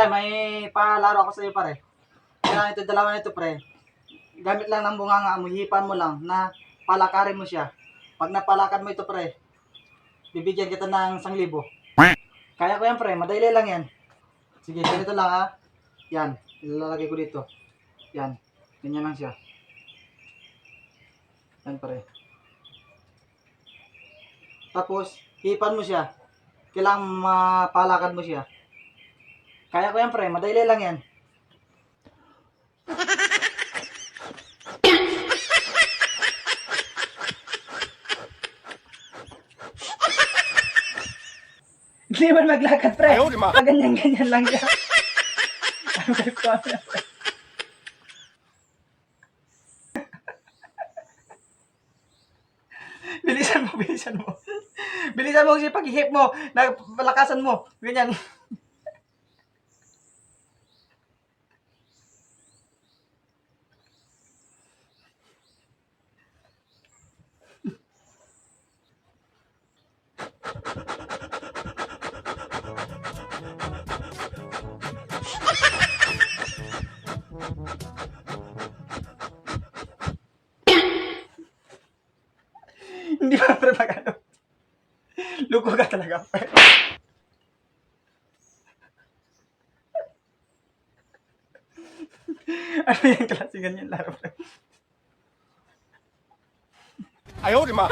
may palaro ako sa iyo pare. Kaya ito, dalawa nito pre. Gamit lang ng bunganga mo, hipan mo lang na palakarin mo siya. Pag napalakad mo ito pre, bibigyan kita ng 1,000. Kaya ko yan pre, madali lang yan. Sige, ganito lang ha. Yan, ilalagay ko dito. Yan, ganyan lang siya. Yan pre. Tapos, hipan mo siya. Kailangan mapalakad mo siya. Kaya ko yan pre, madali lang yan. Hindi man maglakad pre. Ganyan-ganyan lang siya. Ano ko na pre. Bilisan mo, bilisan mo. Bilisan mo kasi pag-hip mo, palakasan mo. Ganyan. Hindi ba pre magano? Luko ka talaga pre. Ano yung klase ganyan laro pre? Ayaw, di ma.